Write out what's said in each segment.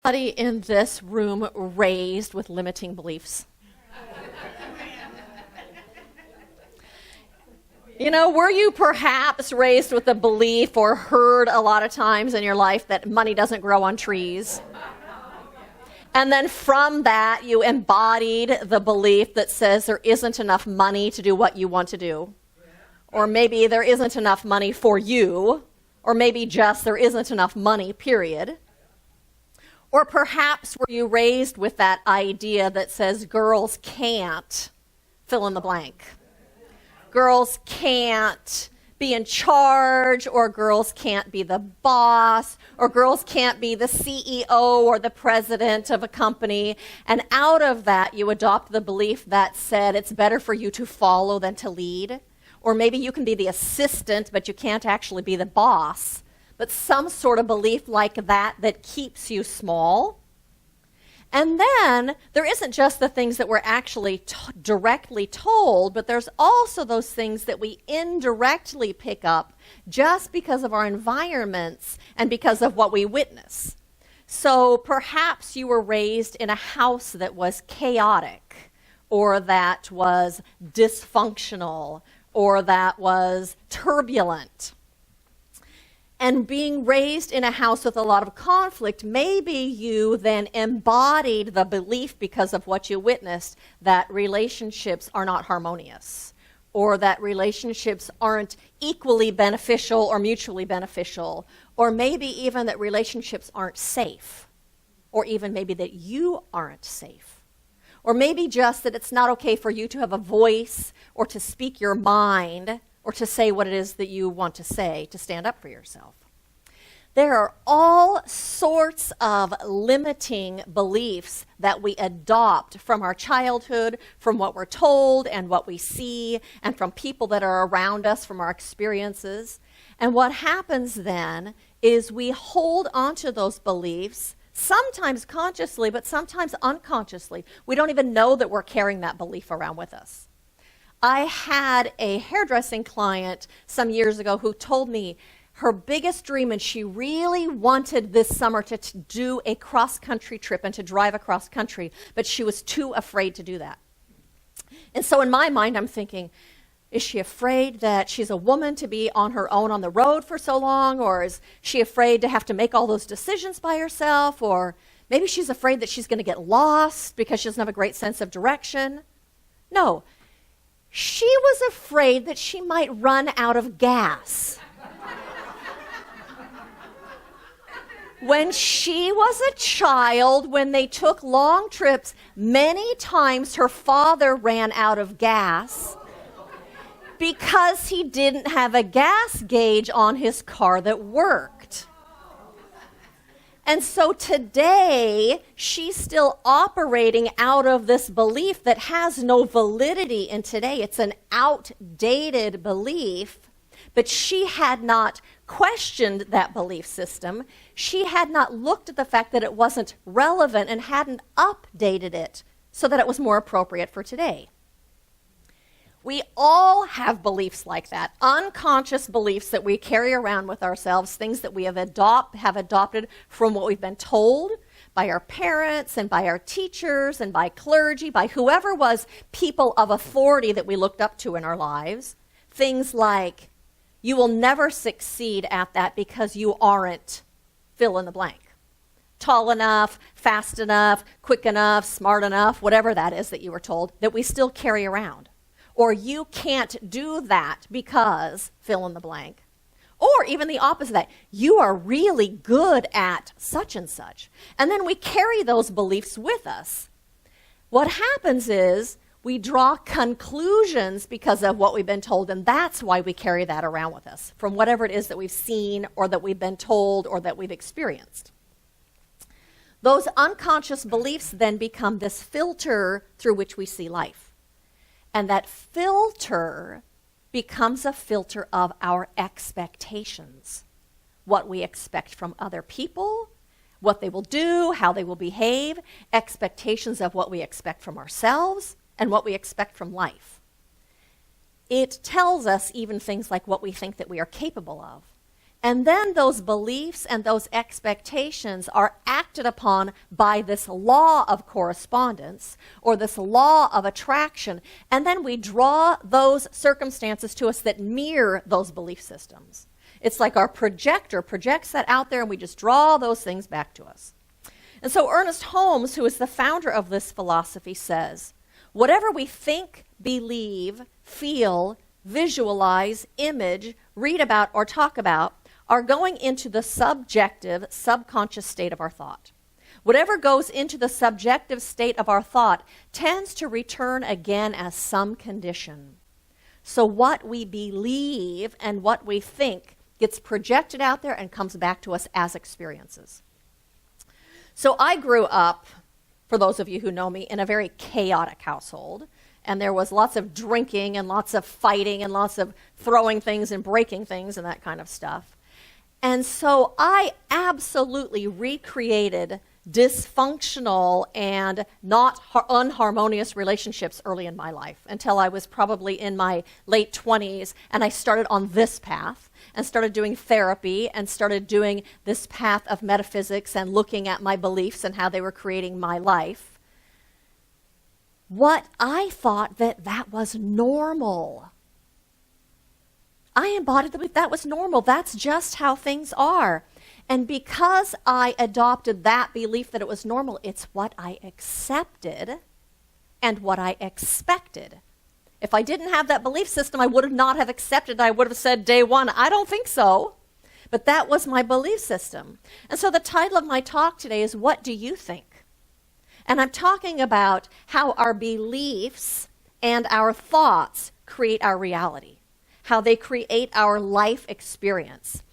anybody in this room raised with limiting beliefs? You know, were you perhaps raised with a belief or heard a lot of times in your life that money doesn't grow on trees? And then from that, you embodied the belief that says there isn't enough money to do what you want to do. Or maybe there isn't enough money for you. Or maybe just there isn't enough money, period. Or perhaps were you raised with that idea that says girls can't fill in the blank. Girls can't be in charge, or girls can't be the boss, or girls can't be the CEO or the president of a company. And out of that, you adopt the belief that said it's better for you to follow than to lead. Or maybe you can be the assistant, but you can't actually be the boss. But some sort of belief like that keeps you small. And then there isn't just the things that we're actually directly told, but there's also those things that we indirectly pick up just because of our environments and because of what we witness. So perhaps you were raised in a house that was chaotic, or that was dysfunctional, or that was turbulent. And being raised in a house with a lot of conflict, maybe you then embodied the belief because of what you witnessed that relationships are not harmonious, or that relationships aren't equally beneficial or mutually beneficial, or maybe even that relationships aren't safe, or even maybe that you aren't safe. Or maybe just that it's not okay for you to have a voice or to speak your mind or to say what it is that you want to say, to stand up for yourself. There are all sorts of limiting beliefs that we adopt from our childhood, from what we're told and what we see, and from people that are around us, from our experiences. And what happens then is we hold onto those beliefs, sometimes consciously, but sometimes unconsciously. We don't even know that we're carrying that belief around with us. I had a hairdressing client some years ago who told me her biggest dream, and she really wanted this summer to do a cross-country trip and to drive across country, but she was too afraid to do that. And so in my mind, I'm thinking, is she afraid that she's a woman to be on her own on the road for so long? Or is she afraid to have to make all those decisions by herself? Or maybe she's afraid that she's going to get lost because she doesn't have a great sense of direction? No. She was afraid that she might run out of gas. When she was a child, when they took long trips, many times her father ran out of gas because he didn't have a gas gauge on his car that worked. And so today, she's still operating out of this belief that has no validity in today. It's an outdated belief, but she had not questioned that belief system. She had not looked at the fact that it wasn't relevant and hadn't updated it so that it was more appropriate for today. We all have beliefs like that, unconscious beliefs that we carry around with ourselves, things that we have adopted from what we've been told by our parents and by our teachers and by clergy, by whoever was people of authority that we looked up to in our lives. Things like, you will never succeed at that because you aren't fill in the blank. Tall enough, fast enough, quick enough, smart enough, whatever that is that you were told, that we still carry around. Or you can't do that because fill in the blank. Or even the opposite of that, you are really good at such and such. And then we carry those beliefs with us. What happens is we draw conclusions because of what we've been told, and that's why we carry that around with us, from whatever it is that we've seen or that we've been told or that we've experienced. Those unconscious beliefs then become this filter through which we see life. And that filter becomes a filter of our expectations. What we expect from other people, what they will do, how they will behave, expectations of what we expect from ourselves, and what we expect from life. It tells us even things like what we think that we are capable of. And then those beliefs and those expectations are acted upon by this law of correspondence or this law of attraction. And then we draw those circumstances to us that mirror those belief systems. It's like our projector projects that out there and we just draw those things back to us. And so Ernest Holmes, who is the founder of this philosophy, says, whatever we think, believe, feel, visualize, image, read about, or talk about are going into the subjective, subconscious state of our thought. Whatever goes into the subjective state of our thought tends to return again as some condition. So what we believe and what we think gets projected out there and comes back to us as experiences. So I grew up, for those of you who know me, in a very chaotic household. And there was lots of drinking and lots of fighting and lots of throwing things and breaking things and that kind of stuff. And so I absolutely recreated dysfunctional and not unharmonious relationships early in my life until I was probably in my late 20s, and I started on this path and started doing therapy and started doing this path of metaphysics and looking at my beliefs and how they were creating my life. What I thought that was normal. I embodied the belief that was normal. That's just how things are. And because I adopted that belief that it was normal, it's what I accepted and what I expected. If I didn't have that belief system, I would not have accepted. I would have said day one, I don't think so. But that was my belief system. And so the title of my talk today is, What Do You Think? And I'm talking about how our beliefs and our thoughts create our reality, how they create our life experience.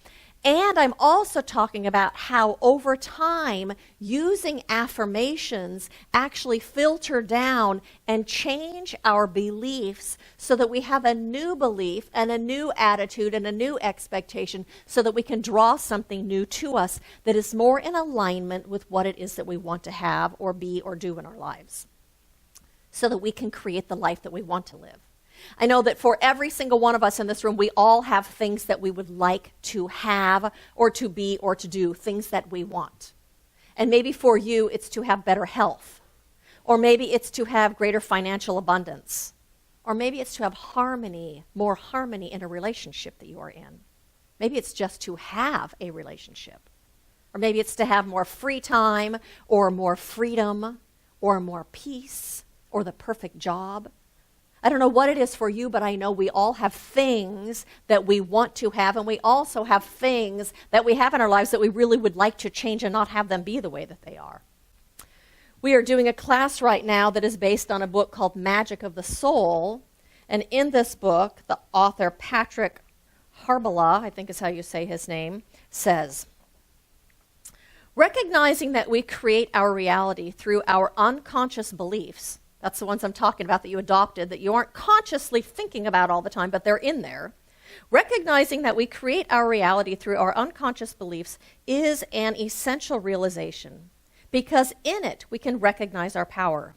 And I'm also talking about how over time, using affirmations actually filter down and change our beliefs so that we have a new belief and a new attitude and a new expectation so that we can draw something new to us that is more in alignment with what it is that we want to have or be or do in our lives, so that we can create the life that we want to live. I know that for every single one of us in this room, we all have things that we would like to have or to be or to do, things that we want. And maybe for you, it's to have better health. Or maybe it's to have greater financial abundance. Or maybe it's to have harmony, more harmony in a relationship that you are in. Maybe it's just to have a relationship. Or maybe it's to have more free time or more freedom or more peace or the perfect job. I don't know what it is for you, but I know we all have things that we want to have, and we also have things that we have in our lives that we really would like to change and not have them be the way that they are. We are doing a class right now that is based on a book called Magic of the Soul, and in this book, the author Patrick Harbala, I think is how you say his name, says, recognizing that we create our reality through our unconscious beliefs, that's the ones I'm talking about that you adopted, that you aren't consciously thinking about all the time, but they're in there. Recognizing that we create our reality through our unconscious beliefs is an essential realization, because in it we can recognize our power.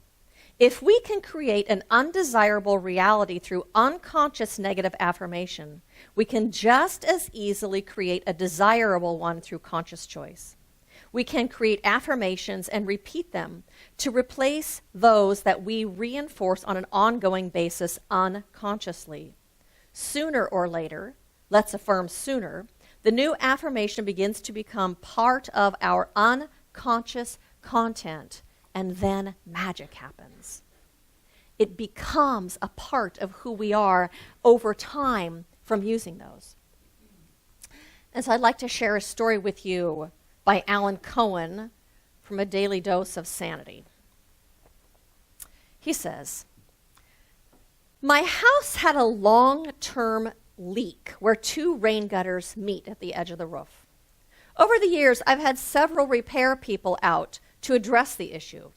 If we can create an undesirable reality through unconscious negative affirmation, we can just as easily create a desirable one through conscious choice. We can create affirmations and repeat them to replace those that we reinforce on an ongoing basis unconsciously. Sooner or later, let's affirm sooner, the new affirmation begins to become part of our unconscious content, and then magic happens. It becomes a part of who we are over time from using those. And so I'd like to share a story with you by Alan Cohen from A Daily Dose of Sanity. He says, my house had a long-term leak where two rain gutters meet at the edge of the roof. Over the years, I've had several repair people out to address the issue.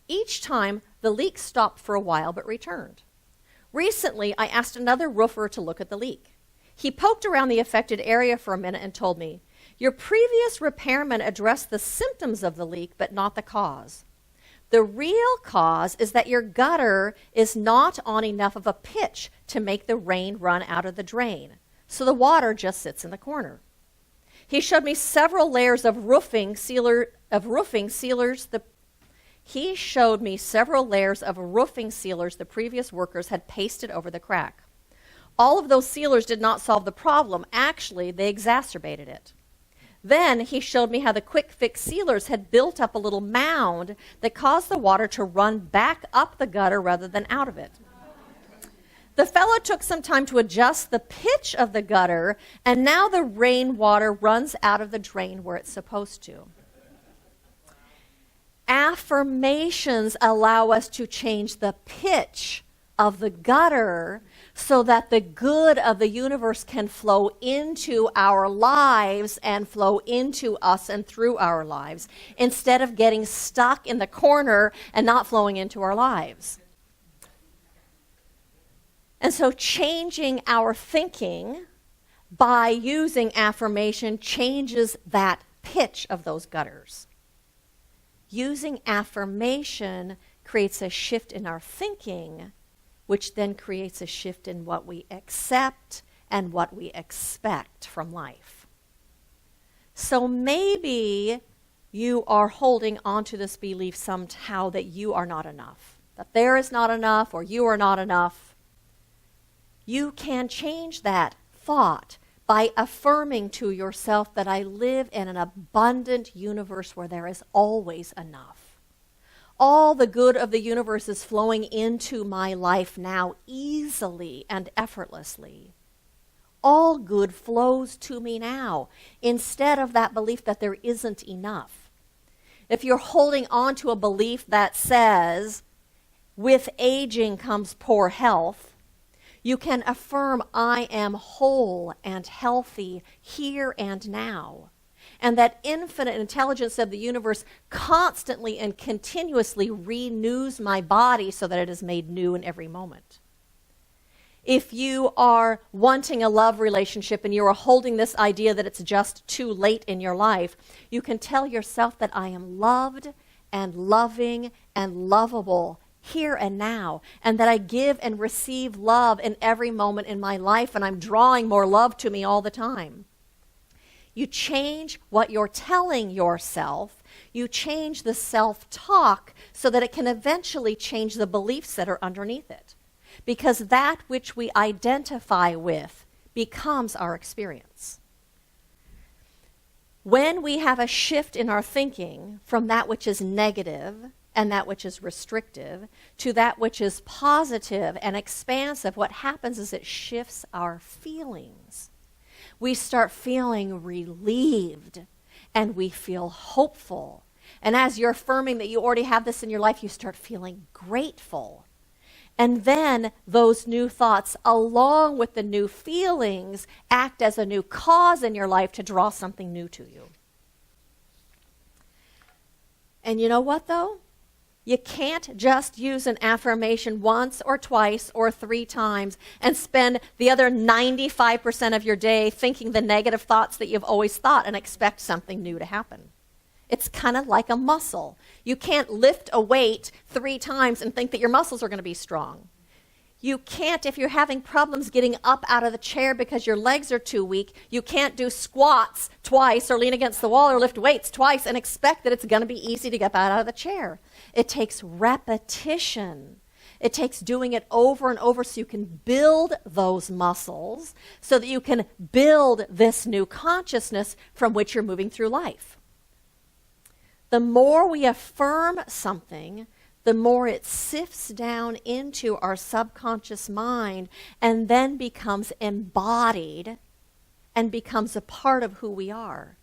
Each time, the leak stopped for a while but returned. Recently, I asked another roofer to look at the leak. He poked around the affected area for a minute and told me, your previous repairman addressed the symptoms of the leak, but not the cause. The real cause is that your gutter is not on enough of a pitch to make the rain run out of the drain, so the water just sits in the corner. He showed me several layers of roofing sealers. He showed me several layers of roofing sealers the previous workers had pasted over the crack. All of those sealers did not solve the problem. Actually, they exacerbated it. Then he showed me how the quick fix sealers had built up a little mound that caused the water to run back up the gutter rather than out of it. The fellow took some time to adjust the pitch of the gutter, and now the rainwater runs out of the drain where it's supposed to. Affirmations allow us to change the pitch of the gutter so that the good of the universe can flow into our lives and flow into us and through our lives, instead of getting stuck in the corner and not flowing into our lives. And so changing our thinking by using affirmation changes that pitch of those gutters. Using affirmation creates a shift in our thinking, which then creates a shift in what we accept and what we expect from life. So maybe you are holding on to this belief somehow that you are not enough, that there is not enough or you are not enough. You can change that thought by affirming to yourself that I live in an abundant universe where there is always enough. All the good of the universe is flowing into my life now easily and effortlessly. All good flows to me now, instead of that belief that there isn't enough. If you're holding on to a belief that says, with aging comes poor health, you can affirm, I am whole and healthy here and now. And that infinite intelligence of the universe constantly and continuously renews my body so that it is made new in every moment. If you are wanting a love relationship and you are holding this idea that it's just too late in your life, you can tell yourself that I am loved and loving and lovable here and now, and that I give and receive love in every moment in my life, and I'm drawing more love to me all the time. You change what you're telling yourself. You change the self-talk so that it can eventually change the beliefs that are underneath it. Because that which we identify with becomes our experience. When we have a shift in our thinking from that which is negative and that which is restrictive to that which is positive and expansive, what happens is it shifts our feelings. We start feeling relieved and we feel hopeful. And as you're affirming that you already have this in your life, you start feeling grateful. And then those new thoughts, along with the new feelings, act as a new cause in your life to draw something new to you. And you know what, though? You can't just use an affirmation once or twice or 3 times and spend the other 95% of your day thinking the negative thoughts that you've always thought and expect something new to happen. It's kind of like a muscle. You can't lift a weight 3 times and think that your muscles are going to be strong. You can't, if you're having problems getting up out of the chair because your legs are too weak, you can't do squats twice or lean against the wall or lift weights twice and expect that it's going to be easy to get out of the chair. It takes repetition. It takes doing it over and over so you can build those muscles so that you can build this new consciousness from which you're moving through life. The more we affirm something, the more it sifts down into our subconscious mind and then becomes embodied and becomes a part of who we are.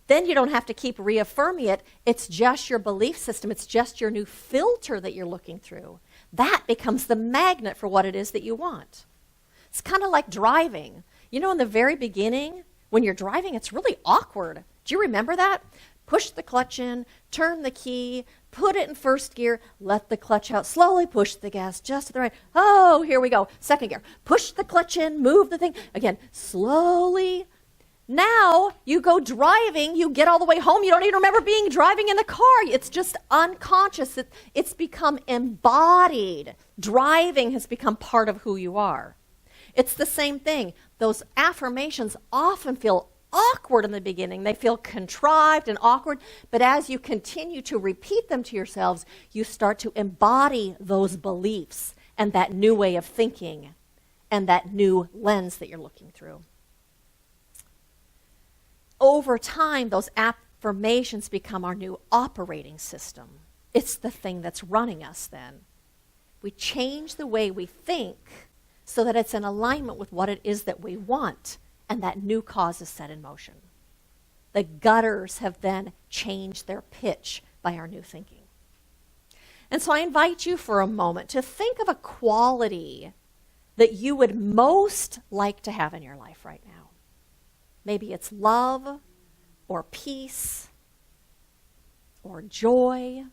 Then you don't have to keep reaffirming it. It's just your belief system. It's just your new filter that you're looking through. That becomes the magnet for what it is that you want. It's kind of like driving. You know, in the very beginning, when you're driving, it's really awkward. Do you remember that? Push the clutch in, turn the key, put it in first gear, let the clutch out, slowly push the gas just to the right. Oh, here we go. Second gear. Push the clutch in, move the thing. Again, slowly. Now you go driving, you get all the way home, you don't even remember driving in the car. It's just unconscious. It's become embodied. Driving has become part of who you are. It's the same thing. Those affirmations often feel awkward in the beginning. They feel contrived and awkward, but as you continue to repeat them to yourselves, you start to embody those beliefs and that new way of thinking and that new lens that you're looking through. Over time, those affirmations become our new operating system. It's the thing that's running us then. We change the way we think so that it's in alignment with what it is that we want, and that new cause is set in motion. The gutters have then changed their pitch by our new thinking. And so I invite you for a moment to think of a quality that you would most like to have in your life right now. Maybe it's love, or peace, or joy,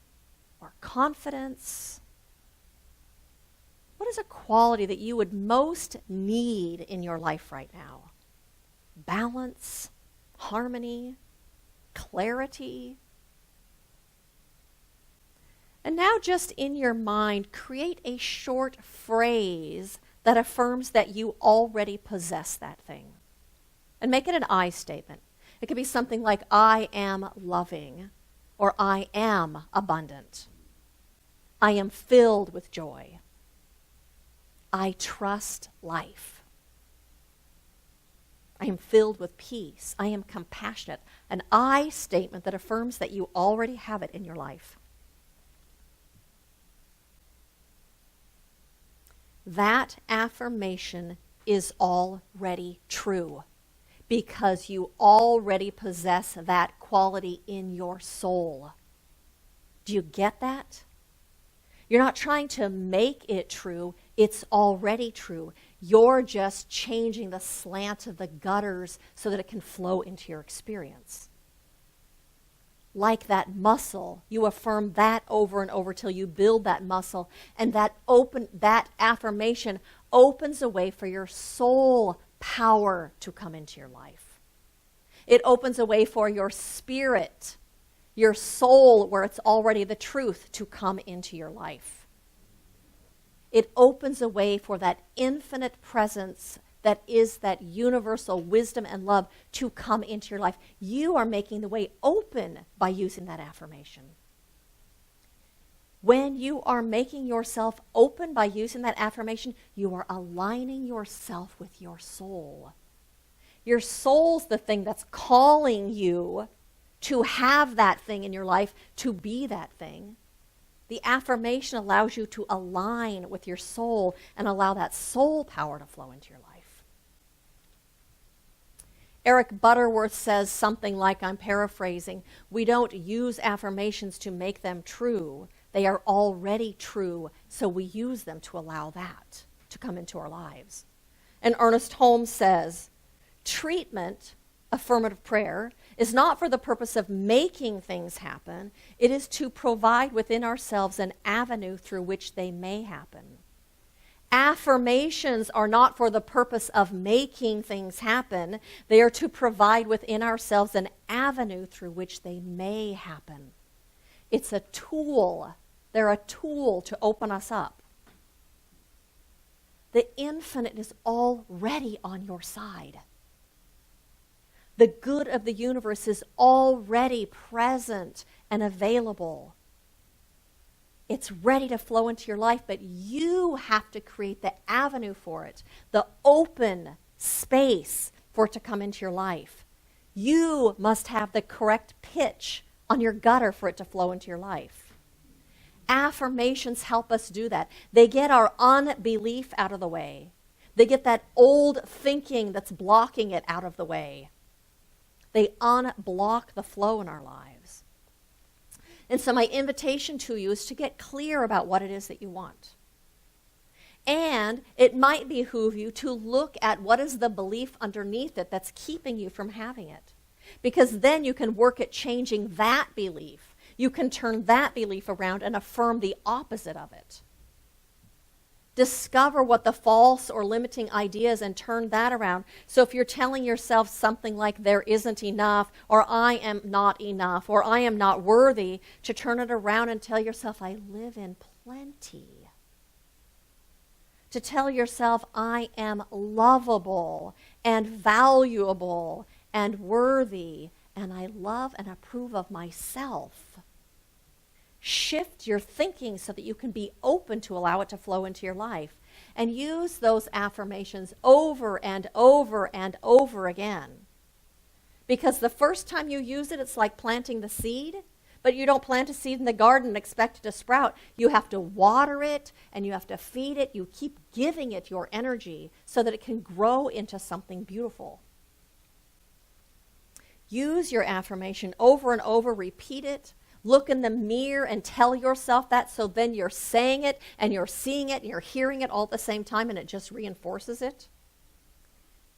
or confidence. What is a quality that you would most need in your life right now? Balance, harmony, clarity. And now just in your mind, create a short phrase that affirms that you already possess that thing. And make it an I statement. It could be something like, I am loving, or I am abundant. I am filled with joy. I trust life. I am filled with peace. I am compassionate. An I statement that affirms that you already have it in your life. That affirmation is already true because you already possess that quality in your soul. Do you get that? You're not trying to make it true. It's already true. You're just changing the slant of the gutters so that it can flow into your experience. Like that muscle, you affirm that over and over till you build that muscle, and that affirmation opens a way for your soul power to come into your life. It opens a way for your spirit, your soul, where it's already the truth, to come into your life. It opens a way for that infinite presence that is that universal wisdom and love to come into your life. You are making the way open by using that affirmation. When you are making yourself open by using that affirmation, you are aligning yourself with your soul. Your soul's the thing that's calling you to have that thing in your life, to be that thing. The affirmation allows you to align with your soul and allow that soul power to flow into your life. Eric Butterworth says something like, I'm paraphrasing, we don't use affirmations to make them true. They are already true, so we use them to allow that to come into our lives. And Ernest Holmes says, treatment, affirmative prayer, is not for the purpose of making things happen. It is to provide within ourselves an avenue through which they may happen. Affirmations are not for the purpose of making things happen. They are to provide within ourselves an avenue through which they may happen. It's a tool. They're a tool to open us up. The infinite is already on your side. The good of the universe is already present and available. It's ready to flow into your life, but you have to create the avenue for it, the open space for it to come into your life. You must have the correct pitch on your gutter for it to flow into your life. Affirmations help us do that. They get our unbelief out of the way. They get that old thinking that's blocking it out of the way. They unblock the flow in our lives. And so my invitation to you is to get clear about what it is that you want. And it might behoove you to look at what is the belief underneath it that's keeping you from having it. Because then you can work at changing that belief. You can turn that belief around and affirm the opposite of it. Discover what the false or limiting idea is and turn that around. So if you're telling yourself something like there isn't enough, or I am not enough, or I am not worthy, to turn it around and tell yourself I live in plenty. To tell yourself I am lovable and valuable and worthy, and I love and approve of myself. Shift your thinking so that you can be open to allow it to flow into your life. And use those affirmations over and over and over again. Because the first time you use it, it's like planting the seed. But you don't plant a seed in the garden and expect it to sprout. You have to water it and you have to feed it. You keep giving it your energy so that it can grow into something beautiful. Use your affirmation over and over, repeat it. Look in the mirror and tell yourself that, so then you're saying it and you're seeing it and you're hearing it all at the same time, and it just reinforces it.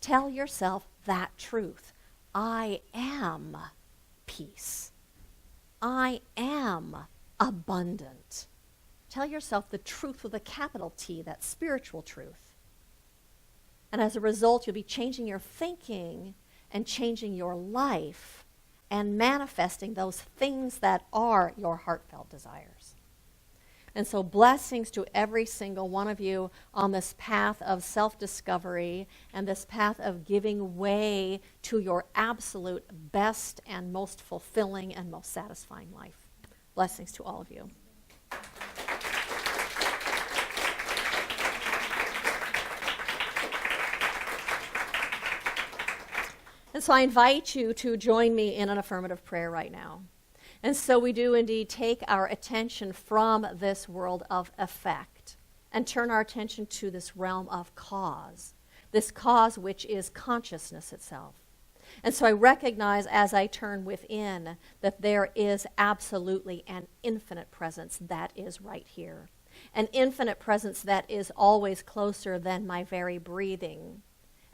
Tell yourself that truth. I am peace. I am abundant. Tell yourself the truth with a capital T, that spiritual truth. And as a result, you'll be changing your thinking and changing your life and manifesting those things that are your heartfelt desires. And so blessings to every single one of you on this path of self-discovery and this path of giving way to your absolute best and most fulfilling and most satisfying life. Blessings to all of you. And so I invite you to join me in an affirmative prayer right now. And so we do indeed take our attention from this world of effect and turn our attention to this realm of cause, this cause which is consciousness itself. And so I recognize as I turn within that there is absolutely an infinite presence that is right here, an infinite presence that is always closer than my very breathing.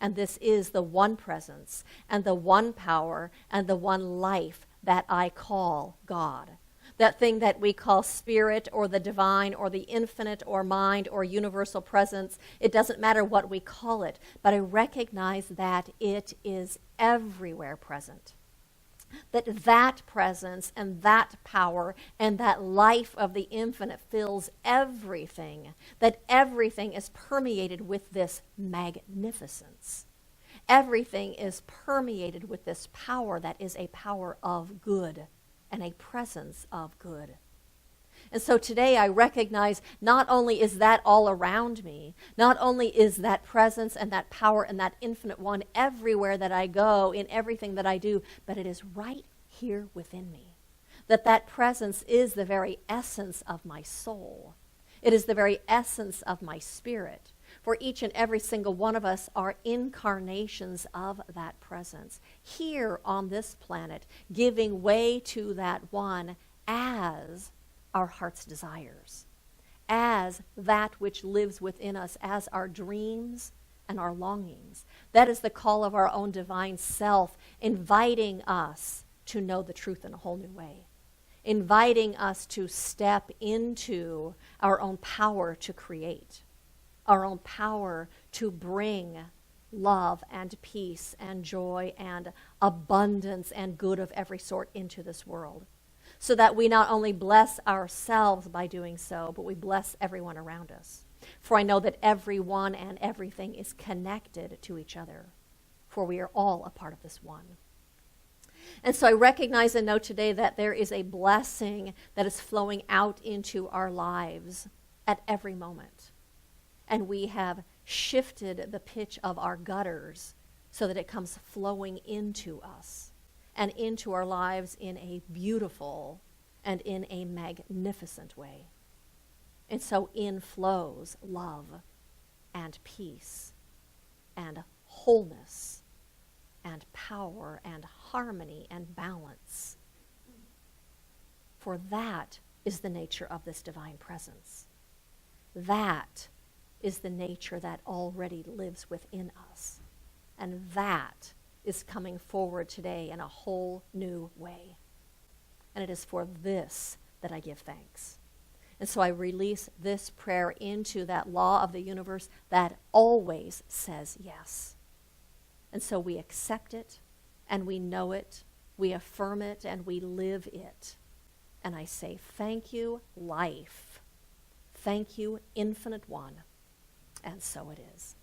And this is the one presence and the one power and the one life that I call God. That thing that we call spirit or the divine or the infinite or mind or universal presence. It doesn't matter what we call it, but I recognize that it is everywhere present. That presence and that power and that life of the infinite fills everything, that everything is permeated with this magnificence. Everything is permeated with this power that is a power of good and a presence of good. And so today I recognize not only is that all around me, not only is that presence and that power and that infinite one everywhere that I go, in everything that I do, but it is right here within me. That presence is the very essence of my soul. It is the very essence of my spirit. For each and every single one of us are incarnations of that presence, here on this planet, giving way to that one as our heart's desires, as that which lives within us, as our dreams and our longings. That is the call of our own divine self, inviting us to know the truth in a whole new way, inviting us to step into our own power to create, our own power to bring love and peace and joy and abundance and good of every sort into this world, so that we not only bless ourselves by doing so, but we bless everyone around us. For I know that everyone and everything is connected to each other, for we are all a part of this one. And so I recognize and know today that there is a blessing that is flowing out into our lives at every moment. And we have shifted the pitch of our gutters so that it comes flowing into us and into our lives in a beautiful and in a magnificent way. And so in flows love and peace and wholeness and power and harmony and balance. For that is the nature of this divine presence. That is the nature that already lives within us. And that is coming forward today in a whole new way. And it is for this that I give thanks. And so I release this prayer into that law of the universe that always says yes. And so we accept it, and we know it, we affirm it, and we live it. And I say, thank you, life. Thank you, infinite one. And so it is.